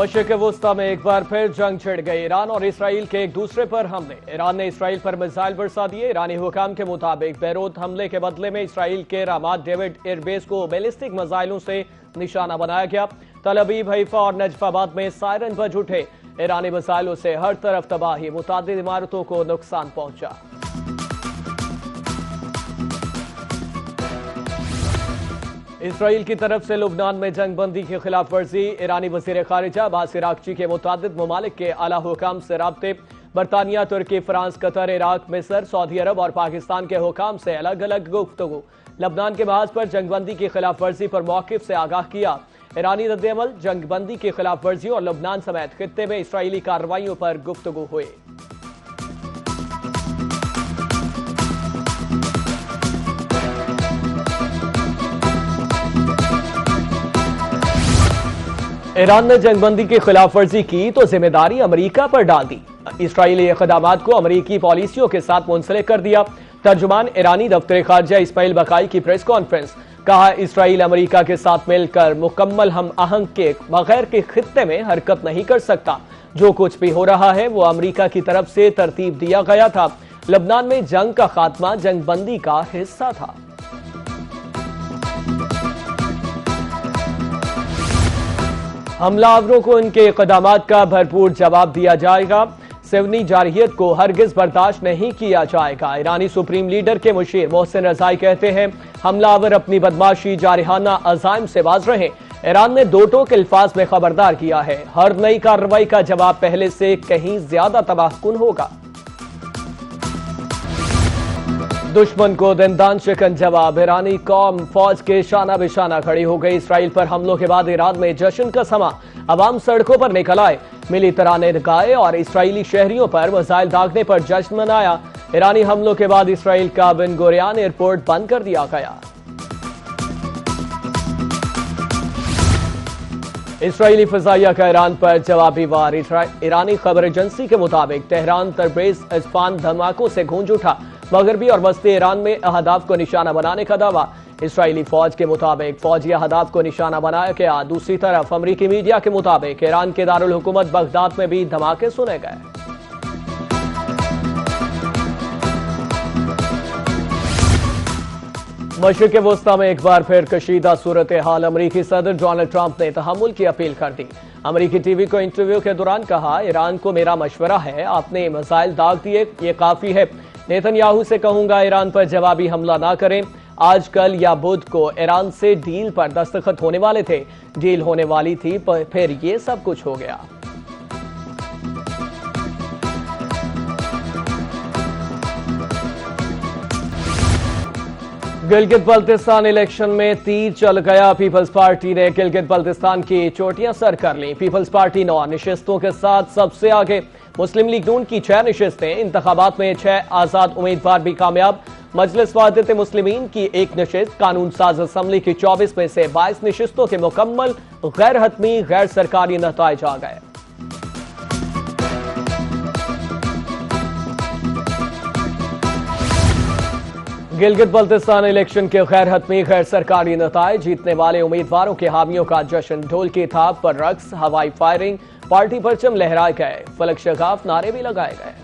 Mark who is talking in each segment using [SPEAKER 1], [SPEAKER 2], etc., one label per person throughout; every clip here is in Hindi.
[SPEAKER 1] मशरिक़ वुस्ता में एक बार फिर जंग छिड़ गई। ईरान और इसराइल के एक दूसरे पर हमले। ईरान ने इसराइल पर मिसाइल बरसा दिए। ईरानी हुकाम के मुताबिक बेरूत हमले के बदले में इसराइल के रामात डेविड एयरबेस को बैलिस्टिक मिसाइलों से निशाना बनाया गया। तल अवीव, हैफा और नजफाबाद में सायरन बज उठे। ईरानी मिसाइलों से हर तरफ तबाही, मुतादिद इमारतों को नुकसान पहुंचा। इसराइल की तरफ से लुबनान में जंगबंदी की खिलाफ वर्जी। ईरानी वज़ीर खारिजा अब्बास अरागची के मुतादिद ममालिक के आला हुकाम से राब्ते। बरतानिया, तुर्की, फ्रांस, कतर, इराक, मिस्र, सऊदी अरब और पाकिस्तान के हुकाम से अलग अलग गुफ्तगू। लबनान के महाज पर जंगबंदी की खिलाफ वर्जी पर मौक़िफ़ से आगाह किया। ईरानी रद्द-ए-अमल, जंगबंदी की खिलाफ वर्जी और लबनान समेत खित्ते में इसराइली कार्रवाइयों पर गुफ्तगू हुई। ईरान ने जंगबंदी की खिलाफ वर्जी की तो जिम्मेदारी अमेरिका पर डाल दी। इसराइली इक़दामात को अमेरिकी पॉलिसियों के साथ मुंसलिक कर दिया। तर्जुमान ईरानी दफ्तर खारजा इस्माइल बकाई की प्रेस कॉन्फ्रेंस। कहा, इसराइल अमेरिका के साथ मिलकर मुकम्मल हम आहंग के बगैर के खित्ते में हरकत नहीं कर सकता। जो कुछ भी हो रहा है वो अमेरिका की तरफ से तरतीब दिया गया था। लबनान में जंग का खात्मा जंगबंदी का हिस्सा था। हमलावरों को इनके इक़दामात का भरपूर जवाब दिया जाएगा। सिवनी जारहियत को हरगिज बर्दाश्त नहीं किया जाएगा। ईरानी सुप्रीम लीडर के मुशीर मोहसिन रज़ाई कहते हैं, हमलावर अपनी बदमाशी जारहाना अज़ाइम से बाज रहें। ईरान ने दो टोक अल्फाज में खबरदार किया है, हर नई कार्रवाई का जवाब पहले से कहीं ज्यादा तबाहकुन होगा। दुश्मन को दंदान शिकन जवाब। ईरानी कौम फौज के शाना बिशाना खड़ी हो गई। इसराइल पर हमलों के बाद ईरान में जश्न का समा। अवाम सड़कों पर निकल आए, मिली तराने गाए और इसराइली शहरियों पर मिसाइल दागने पर जश्न मनाया। ईरानी हमलों के बाद इसराइल का बेन गुरियन एयरपोर्ट बंद कर दिया गया। इसराइली फजाइया का ईरान पर जवाबी वार। ईरानी खबर एजेंसी के मुताबिक तेहरान तरबेज इस्फान धमाकों से गूंज उठा। मगरबी और वस्ती ईरान में अहदाफ को निशाना बनाने का दावा। इसराइली फौज के मुताबिक फौजी अहदाफ को निशाना बनाया गया। दूसरी तरफ अमरीकी मीडिया के मुताबिक ईरान के दारुल हुकूमत बगदाद में भी धमाके सुने गए। मशरिक़ वुस्ता में एक बार फिर कशीदा सूरत हाल। अमरीकी सदर डोनाल्ड ट्रंप ने तहम्मुल की अपील कर दी। अमरीकी टीवी को इंटरव्यू के दौरान कहा, ईरान को मेरा मशवरा है, आपने मिसाइल दाग दिए, ये काफी है। नेतन्याहू से कहूंगा ईरान पर जवाबी हमला ना करें। आज, कल या बुध को ईरान से डील पर दस्तखत होने वाले थे, डील होने वाली थी, फिर ये सब कुछ हो गया। गिलगित बल्तिस्तान इलेक्शन में तीर चल गया। पीपल्स पार्टी ने गिलगित बल्तिस्तान की चोटियां सर कर ली। पीपल्स पार्टी 9 निशिस्तों के साथ सबसे आगे। मुस्लिम लीग नून की 6 निशिस्तें। इंतखाबात में 6 आजाद उम्मीदवार भी कामयाब। मजलिस वाहिदत मुस्लिमीन की 1 निशिस्त। कानून साज असम्बली की 24 में से 22 निशिस्तों के मुकम्मल गैर हतमी गैर सरकारी नताइज आ गए। गिलगित बल्तिस्तान इलेक्शन के गैर हतमी गैर सरकारी नताइज। जीतने वाले उम्मीदवारों के हामियों का जश्न। ढोल की थाप पर रक्स, हवाई फायरिंग, पार्टी परचम लहराए गए, फलक शगाफ नारे भी लगाए गए।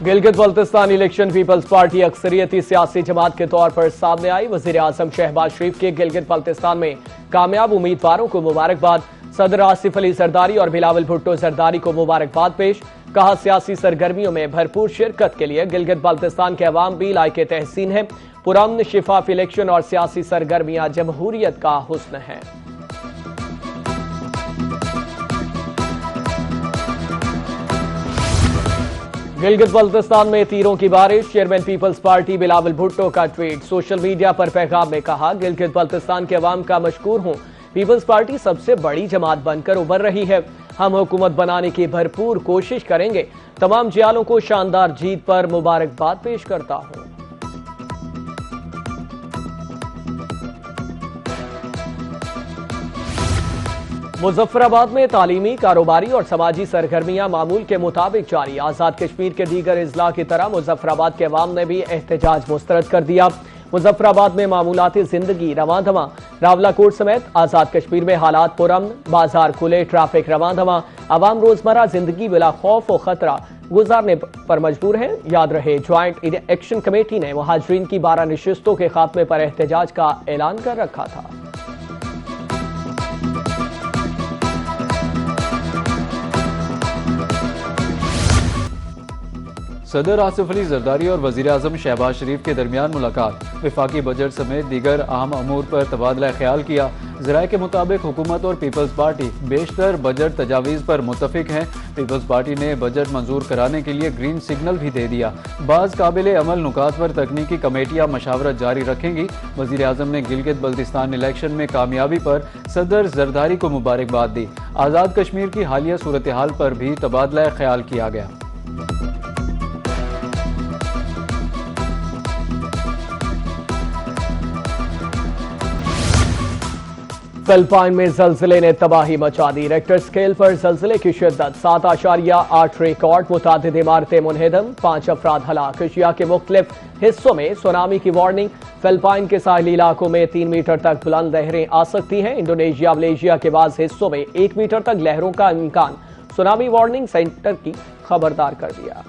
[SPEAKER 1] Gilgit Baltistan election Peoples Party अक्सरियती सियासी जमात के तौर पर सामने आई। वजीर आजम शहबाज शरीफ के गिलगित बल्तिस्तान में कामयाब उम्मीदवारों को मुबारकबाद। सदर आसिफ अली जरदारी और बिलावल भुट्टो जरदारी को मुबारकबाद पेश। कहा, सियासी सरगर्मियों में भरपूर शिरकत के लिए गिलगित बल्तिस्तान के अवाम भी लायक तहसीन है। पुरअमन शिफाफ इलेक्शन और सियासी सरगर्मियां जमहूरियत का हुस्न है। गिलगित बल्तिस्तान में तीरों की बारिश। चेयरमैन पीपल्स पार्टी बिलावल भुट्टो का ट्वीट। सोशल मीडिया पर पैगाम में कहा, गिलगित बल्तिस्तान के अवाम का मशकूर हूं। पीपल्स पार्टी सबसे बड़ी जमात बनकर उभर रही है। हम हुकूमत बनाने की भरपूर कोशिश करेंगे। तमाम जियालों को शानदार जीत पर मुबारकबाद पेश करता हूं। मुजफ्फराबाद में तालीमी, कारोबारी और समाजी सरगर्मियां मामूल के मुताबिक जारी। आजाद कश्मीर के दीगर इजला की तरह मुजफ्फराबाद के अवाम ने भी एहतजाज मुस्तरद कर दिया। मुजफ्फराबाद में मामूलाती जिंदगी रवां धवां। रावलाकोट समेत आजाद कश्मीर में हालात पुरअमन, बाजार खुले, ट्रैफिक रवां धवां। आवाम रोजमर्रा जिंदगी बिला खौफ और खतरा गुजारने पर मजबूर हैं। याद रहे, ज्वाइंट एक्शन कमेटी ने मुहाजिरीन की 12 नशिस्तों के खात्मे पर एहतजाज का ऐलान कर रखा था।
[SPEAKER 2] सदर आसिफ अली जरदारी और वजीर आजम शहबाज शरीफ के दरमियान मुलाकात। विफाकी बजट समेत दीगर अहम अमूर पर तबादला ख्याल किया। ज़राए के मुताबिक हुकूमत और पीपल्स पार्टी बेशतर बजट तजावीज़ पर मुत्तफिक हैं। पीपल्स पार्टी ने बजट मंजूर कराने के लिए ग्रीन सिग्नल भी दे दिया। बाज़ काबिल अमल नुकात पर तकनीकी कमेटियाँ मशावरत जारी रखेंगी। वजीर आजम ने गिलगित बल्तिस्तान इलेक्शन में कामयाबी पर सदर जरदारी को मुबारकबाद दी। आज़ाद कश्मीर की हालिया सूरत हाल पर भी तबादला ख्याल किया गया।
[SPEAKER 1] फिलिपाइन में जल्जले ने तबाही मचा दी। रेक्टर स्केल पर जल्जले की शिद्दत 7.8 रिकॉर्ड। मुतादिद इमारतें मुनहदम, 5 अफराद हलाक। एशिया के मुख्तलिफ हिस्सों में सुनामी की वार्निंग। फिलिपाइन के साहिली इलाकों में 3 मीटर तक बुलंद लहरें आ सकती हैं। इंडोनेशिया मलेशिया के बाद हिस्सों में 1 मीटर तक लहरों का इम्कान। सुनामी वार्निंग सेंटर की खबरदार कर दिया।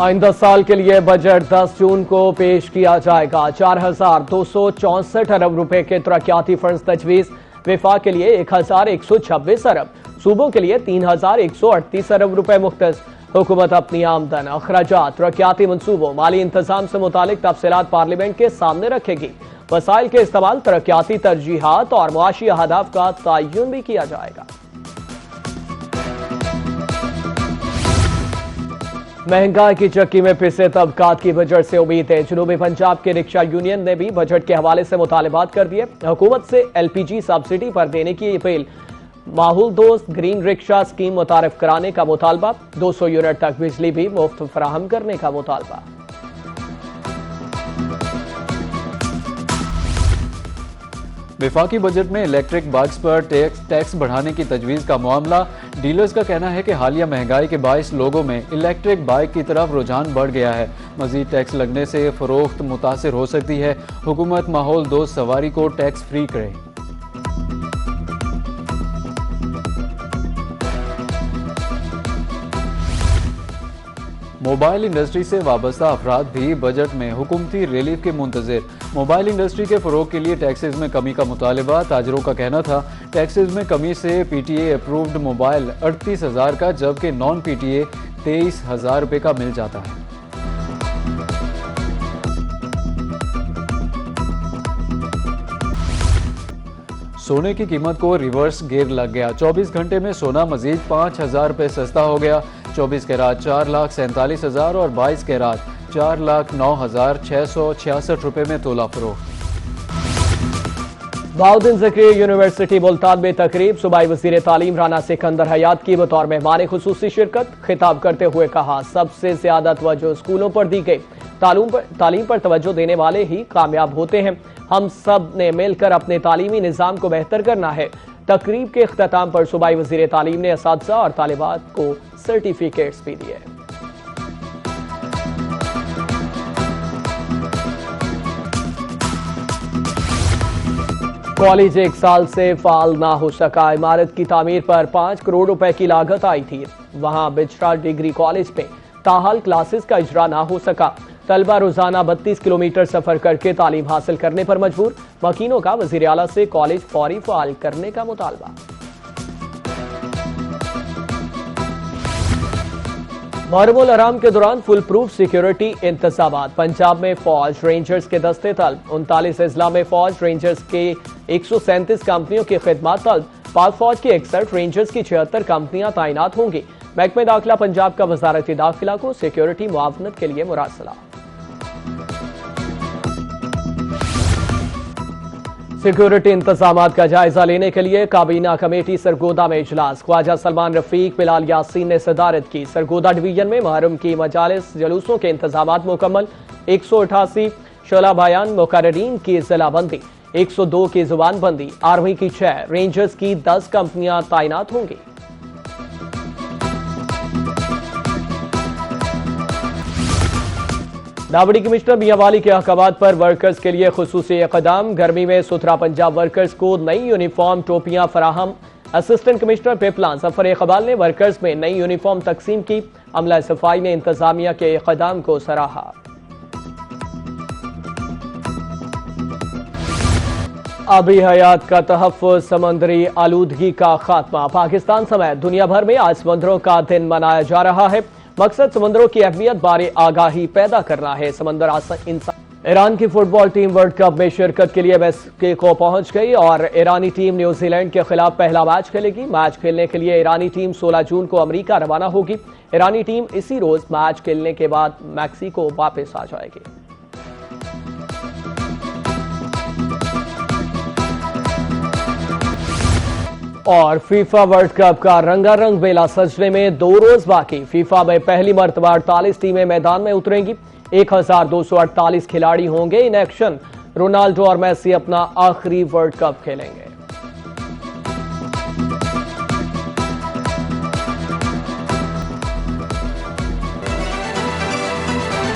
[SPEAKER 1] आइंदा साल के लिए बजट 10 जून को पेश किया जाएगा। 4,264 अरब रुपए के तरक्याती फंड तजवीज। विफाक के लिए 1,126 अरब, सूबों के लिए 3,138 अरब रुपए मुख्तस। हुकूमत अपनी आमदन, अखराजात, तरक्याती मंसूबों, माली इंतजाम से मुतालिक तफसीलात पार्लियामेंट के सामने रखेगी। वसाइल के इस्तेमाल, तरक्याती तरजीहात और मुआशी अहदाफ का तयन भी किया जाएगा। महंगाई की चक्की में पिसे तबकात की बजट से उम्मीद है। जनूबी पंजाब के रिक्शा यूनियन ने भी बजट के हवाले से मुतालबात कर दिए। हुकूमत से LPG सब्सिडी पर देने की अपील। माहौल दोस्त ग्रीन रिक्शा स्कीम मुतारिफ कराने का मुतालबा। 200 यूनिट तक बिजली भी मुफ्त फराहम करने का मुतालबा।
[SPEAKER 2] विफाकी बजट में इलेक्ट्रिक बाइक्स पर टैक्स बढ़ाने की तजवीज़ का मामला। डीलर्स का कहना है कि हालिया महंगाई के बाइस लोगों में इलेक्ट्रिक बाइक की तरफ रुझान बढ़ गया है। मजीद टैक्स लगने से फरोख्त मुतासिर हो सकती है। हुकूमत माहौल दोस्त सवारी को टैक्स फ्री करे। मोबाइल इंडस्ट्री से वाबस्ता अफराद भी बजट में हुकूमती रिलीफ के मुंतज़िर। मोबाइल इंडस्ट्री के फ़रोग के लिए टैक्सेस में कमी का मुतालबा। ताजरों का कहना था टैक्सेस में कमी से PTA अप्रूव्ड मोबाइल 38,000 का, जबकि नॉन PTA 23,000 रुपये का मिल जाता है। सोने की कीमत को रिवर्स गियर लग गया। 24 घंटे में सोना मजीद 5,000 रुपये सस्ता हो गया। 24 कैरात 4,47,000 और 22 कैरात 4,09,666 रुपये में तोला फरोख्त।
[SPEAKER 1] बहाउद्दीन ज़करिया यूनिवर्सिटी मुल्तान में तकरीब। सूबाई वज़ीर तालीम राना सिकंदर हयात की बतौर मेहमान खुसूसी शिरकत। खिताब करते हुए कहा, सबसे ज्यादा तवज्जो स्कूलों पर दी गई। तालीम पर तवज्जो देने वाले ही कामयाब होते हैं। हम सब ने मिलकर अपने तालीमी निज़ाम को बेहतर करना है। तकरीब के इख्तिताम पर सूबाई वज़ीर तालीम ने असातिज़ा और तालिबात को सर्टिफिकेट्स भी दिए। कॉलेज 1 साल से फाल ना हो सका। इमारत की तामीर पर 5 करोड़ रुपए की लागत आई थी। वहां बिजरा डिग्री कॉलेज में ताहाल क्लासेस का इजरा ना हो सका। तलबा रोजाना 32 किलोमीटर सफर करके तालीम हासिल करने पर मजबूर। वकीलों का वज़ीर आला से कॉलेज फौरी फाल करने का मुतालबा। मुहर्रमुल हराम के दौरान फुल प्रूफ सिक्योरिटी इंतजामात। पंजाब में फौज रेंजर्स के दस्ते तलब। 39 अजला में फौज रेंजर्स के 137 कंपनियों की खिदमत तलब। पाक फौज की 61 रेंजर्स की 76 कंपनियां तैनात होंगी। महकमे दाखिला पंजाब का वजारत दाखिला को सिक्योरिटी मुआवनत के लिए मुरासला। सिक्योरिटी इंतजामात का जायजा लेने के लिए काबीना कमेटी सरगोदा में इजलास। ख्वाजा सलमान रफीक, बिलाल यासीन ने सदारत की। सरगोदा डिवीजन में मुहर्रम की मजालिस जुलूसों के इंतजामात मुकम्मल। 188 शोला बयान मुकर्ररीन की जिलाबंदी। 102 की जुबानबंदी। आर्मी की 6, रेंजर्स की 10 कंपनियां तैनात होंगी। दावड़ी कमिश्नर मियांवाली के अहकामात पर वर्कर्स के लिए खुसूसी इक़दाम। गर्मी में सुथरा पंजाब वर्कर्स को नई यूनिफॉर्म टोपियां फराहम। असिस्टेंट कमिश्नर पिपला जफर इकबाल ने वर्कर्स में नई यूनिफॉर्म तकसीम की। अमला सफाई ने इंतजामिया के इक़दाम को सराहा। आबी हयात का तहफ़्फ़ुज़, समंदरी आलूदगी का खात्मा। पाकिस्तान समेत दुनिया भर में आज समंदरों का दिन मनाया जा रहा है। मकसद समंदरों की अहमियत बारे आगाही पैदा करना है। समंदर इंसान। ईरान की फुटबॉल टीम वर्ल्ड कप में शिरकत के लिए मेक्सिको पहुंच गई और ईरानी टीम न्यूजीलैंड के खिलाफ पहला मैच खेलेगी। मैच खेलने के लिए ईरानी टीम 16 जून को अमेरिका रवाना होगी। ईरानी टीम इसी रोज मैच खेलने के बाद मैक्सिको वापस आ जाएगी। और फीफा वर्ल्ड कप का रंगारंग मेला सजने में 2 रोज बाकी। फीफा में पहली मर्तबा 48 टीमें मैदान में उतरेंगी। 1248 खिलाड़ी होंगे इन एक्शन। रोनाल्डो और मेसी अपना आखिरी वर्ल्ड कप खेलेंगे।